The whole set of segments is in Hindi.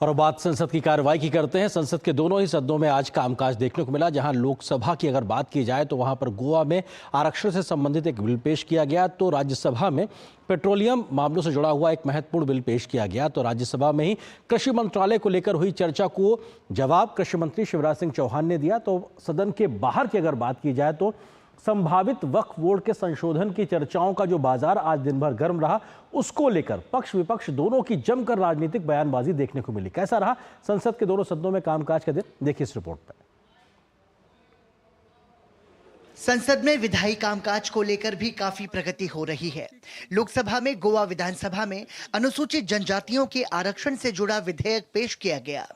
और अब बात संसद की कार्रवाई की करते हैं। संसद के दोनों ही सदनों में आज कामकाज देखने को मिला। जहां लोकसभा की अगर बात की जाए तो वहां पर गोवा में आरक्षण से संबंधित एक बिल पेश किया गया, तो राज्यसभा में पेट्रोलियम मामलों से जुड़ा हुआ एक महत्वपूर्ण बिल पेश किया गया। तो राज्यसभा में ही कृषि मंत्रालय को लेकर हुई चर्चा को जवाब कृषि मंत्री शिवराज सिंह चौहान ने दिया। तो सदन के बाहर की अगर बात की जाए तो संभावित वक्फ बोर्ड के संशोधन की चर्चाओं का जो बाजार आज दिन भर गर्म रहा, उसको लेकर पक्ष विपक्ष दोनों की जमकर राजनीतिक बयानबाजी देखने को मिली। कैसा रहा संसद के दोनों सदनों में कामकाज का दिन, देखिए इस रिपोर्ट पर। संसद में विधायी कामकाज को लेकर भी काफी प्रगति हो रही है। लोकसभा में गोवा विधानसभा में अनुसूचित जनजातियों के आरक्षण से जुड़ा विधेयक पेश किया गया।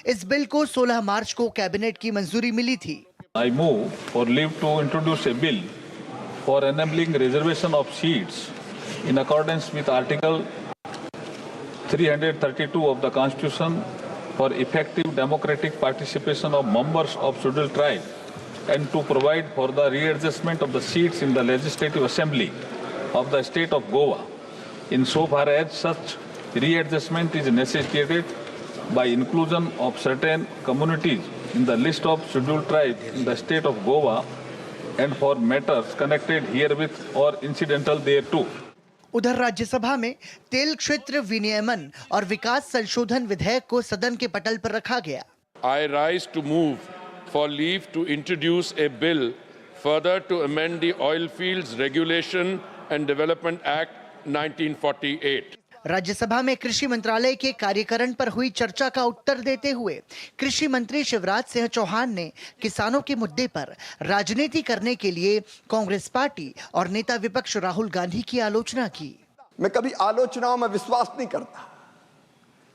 इस बिल को 16 मार्च को कैबिनेट की मंजूरी मिली थी। I move for leave to introduce a bill for enabling reservation of seats in accordance with Article 332 of the Constitution for effective democratic participation of members of scheduled tribe and to provide for the readjustment of the seats in the Legislative Assembly of the state of Goa insofar as such readjustment is necessitated by inclusion of certain communities in the list of scheduled tribes in the state of Goa and for matters connected herewith or incidental thereto. उधर राज्यसभा में तेल क्षेत्र विनियमन और विकास संशोधन विधेयक को सदन के पटल पर रखा गया। I rise to move for leave to introduce a bill further to amend the Oil Fields Regulation and Development Act 1948. Rajya Sabha में कृषि मंत्रालय के कार्यकरण पर हुई चर्चा का उत्तर देते हुए कृषि मंत्री शिवराज सिंह चौहान ने किसानों के मुद्दे पर राजनीति करने के लिए कांग्रेस पार्टी और नेता विपक्ष राहुल गांधी की आलोचना की। मैं कभी आलोचनाओं में विश्वास नहीं करता,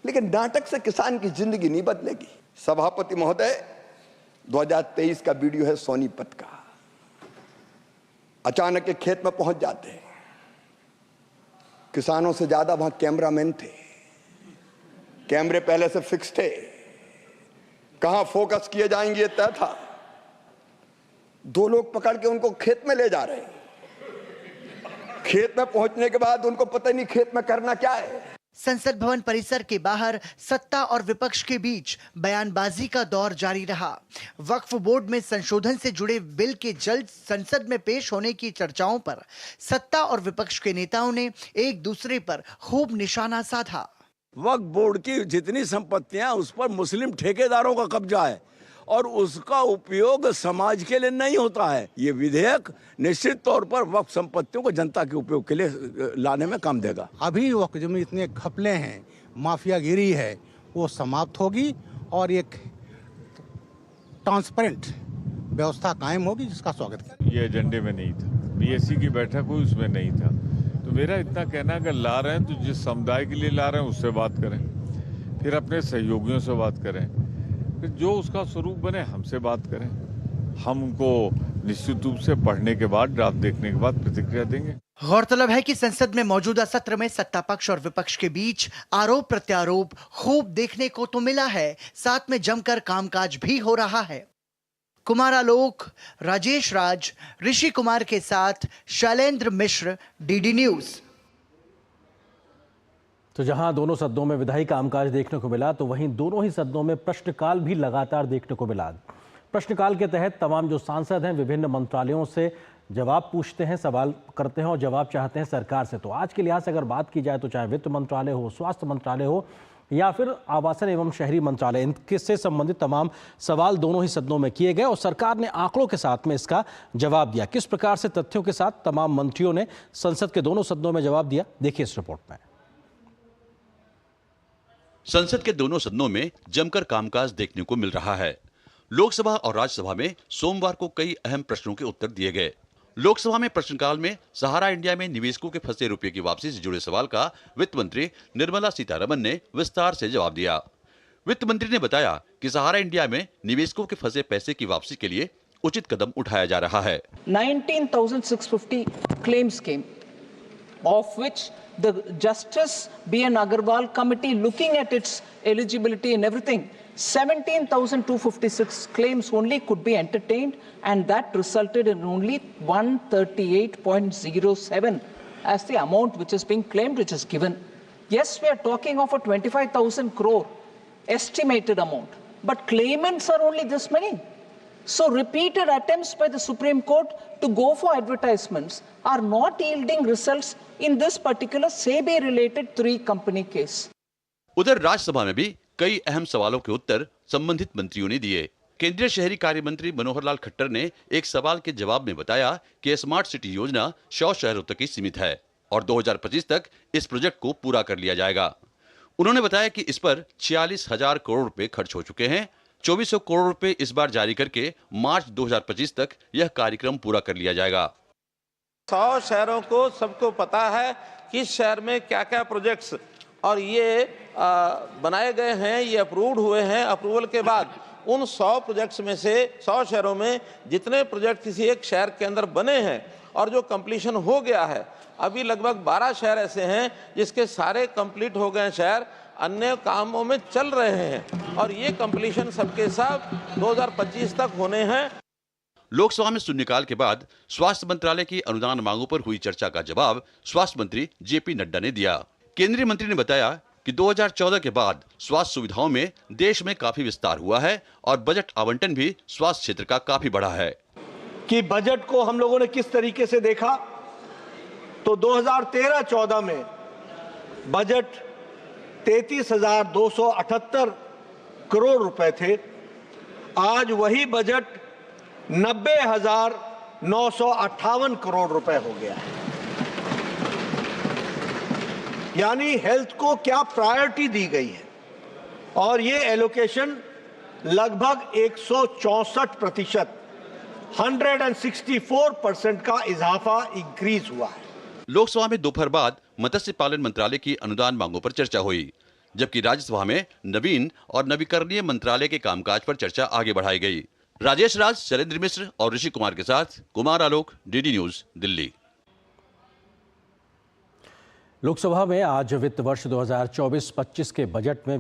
लेकिन नाटक से किसान की जिंदगी नहीं बदलेगी। सभापति महोदय, 2023 का वीडियो है सोनीपत का। अचानक एक खेत में पहुंच जाते हैं, किसानों से ज्यादा वहां कैमरामैन थे। कैमरे पहले से फिक्स थे, कहां फोकस किए जाएंगे ये तय था। 2 लोग पकड़ के उनको खेत में ले जा रहे हैं। खेत में पहुंचने के बाद उनको पता नहीं खेत में करना क्या है। संसद भवन परिसर के बाहर सत्ता और विपक्ष के बीच बयानबाजी का दौर जारी रहा। वक्फ बोर्ड में संशोधन से जुड़े बिल के जल्द संसद में पेश होने की चर्चाओं पर सत्ता और विपक्ष के नेताओं ने एक दूसरे पर खूब निशाना साधा। वक्फ बोर्ड की जितनी संपत्तियां उस पर मुस्लिम ठेकेदारों का कब्जा है और उसका उपयोग समाज के लिए नहीं होता है। ये विधेयक निश्चित तौर पर वक्फ संपत्तियों को जनता के उपयोग के लिए लाने में काम देगा। अभी वक्फ में इतने घपले हैं, माफियागिरी है, वो समाप्त होगी और एक ट्रांसपेरेंट व्यवस्था कायम होगी, जिसका स्वागत करें। ये एजेंडे में नहीं था, बीएससी की बैठक हुई उसमें नहीं था। तो मेरा इतना कहना है कि ला रहे हैं तो जिस समुदाय के लिए ला रहे हैं उससे बात करें, फिर अपने सहयोगियों से बात करें, जो उसका स्वरूप बने हमसे बात करें। हम उनको निश्चित रूप से पढ़ने के बाद, ड्राफ्ट देखने के बाद प्रतिक्रिया देंगे। गौरतलब है कि संसद में मौजूदा सत्र में सत्ता पक्ष और विपक्ष के बीच आरोप प्रत्यारोप खूब देखने को तो मिला है, साथ में जमकर कामकाज भी हो रहा है। कुमार आलोक, राजेश राज, ऋषि कुमार के साथ शैलेंद्र मिश्र, डीडी न्यूज। तो जहां दोनों सदनों में विधायी कामकाज देखने को मिला, तो वहीं दोनों ही सदनों में प्रश्नकाल भी लगातार देखने को मिला। प्रश्नकाल के तहत तमाम जो सांसद हैं विभिन्न मंत्रालयों से जवाब पूछते हैं, सवाल करते हैं और जवाब चाहते हैं सरकार से। तो आज के लिहाज से अगर बात की जाए तो चाहे वित्त मंत्रालय हो, स्वास्थ्य मंत्रालय हो या फिर आवासन एवं शहरी मंत्रालय, इनसे संबंधित तमाम सवाल दोनों ही सदनों में किए गए और सरकार ने आंकड़ों के साथ में इसका जवाब दिया। किस प्रकार से तथ्यों के साथ तमाम मंत्रियों ने संसद के दोनों सदनों में जवाब दिया, देखिए इस रिपोर्ट में। संसद के दोनों सदनों में जमकर कामकाज देखने को मिल रहा है। लोकसभा और राज्यसभा में सोमवार को कई अहम प्रश्नों के उत्तर दिए गए। लोकसभा में प्रश्नकाल में सहारा इंडिया में निवेशकों के फंसे रुपए की वापसी से जुड़े सवाल का वित्त मंत्री निर्मला सीतारमण ने विस्तार से जवाब दिया। वित्त मंत्री ने बताया कि सहारा इंडिया में निवेशकों के फंसे पैसे की वापसी के लिए उचित कदम उठाया जा रहा है। 19,650 claims came, of which the Justice B.N. Agarwal committee, looking at its eligibility and everything, 17,256 claims only could be entertained, and that resulted in only 138.07 as the amount which is being claimed, which is given. Yes, we are talking of a 25,000 crore estimated amount. But claimants are only this many. So repeated attempts by the Supreme Court to go for advertisements are not yielding results in this particular SEBI-related 3-company case. उधर राज्यसभा में भी कई अहम सवालों के उत्तर संबंधित मंत्रियों ने दिए। केंद्रीय शहरी कार्य मंत्री मनोहर लाल खट्टर ने एक सवाल के जवाब में बताया कि स्मार्ट सिटी योजना 100 शहरों तक ही सीमित है और 2025 तक इस प्रोजेक्ट को पूरा कर लिया जाएगा। उन्होंने बताया कि इस पर 46,000 करोड़ रुपए खर्च हो चुके हैं। 2400 करोड़ रुपए इस बार जारी करके मार्च 2025 तक यह कार्यक्रम पूरा कर लिया जाएगा। 100 शहरों को सबको पता है कि शहर में क्या क्या प्रोजेक्ट्स और ये बनाए गए हैं, ये अप्रूव्ड हुए हैं। अप्रूवल के बाद उन 100 प्रोजेक्ट्स में से 100 शहरों में जितने प्रोजेक्ट किसी एक शहर के अंदर बने हैं और जो कंप्लीशन हो गया है, अभी लगभग 12 शहर ऐसे हैं जिसके सारे कंप्लीट हो गए शहर अन्य कामों में चल रहे हैं और ये कंप्लीशन सबके सब 2025 तक होने हैं। लोकसभा में शून्यकाल के बाद स्वास्थ्य मंत्रालय की अनुदान मांगों पर हुई चर्चा का जवाब स्वास्थ्य मंत्री जेपी नड्डा ने दिया। केंद्रीय मंत्री ने बताया कि 2014 के बाद स्वास्थ्य सुविधाओं में देश में काफी विस्तार हुआ है और बजट आवंटन भी स्वास्थ्य क्षेत्र का काफी बढ़ा है। कि बजट को हम लोगों ने किस तरीके से देखा, तो 2013-14 में बजट 33,278 करोड़ रुपए थे। आज वही बजट 90,958 करोड़ रुपए हो गया है। यानी हेल्थ को क्या प्रायोरिटी दी गई है और ये एलोकेशन लगभग 164%, 164% का इजाफा इंक्रीज हुआ है। लोकसभा में दोपहर बाद मत्स्य पालन मंत्रालय की अनुदान मांगों पर चर्चा हुई, जबकि राज्यसभा में नवीन और नवीकरणीय मंत्रालय के कामकाज पर चर्चा आगे बढ़ाई गई। राजेश राज, शैलेंद्र मिश्र और ऋषि कुमार के साथ कुमार आलोक, डीडी न्यूज, दिल्ली। लोकसभा में आज वित्त वर्ष 2024-25 के बजट में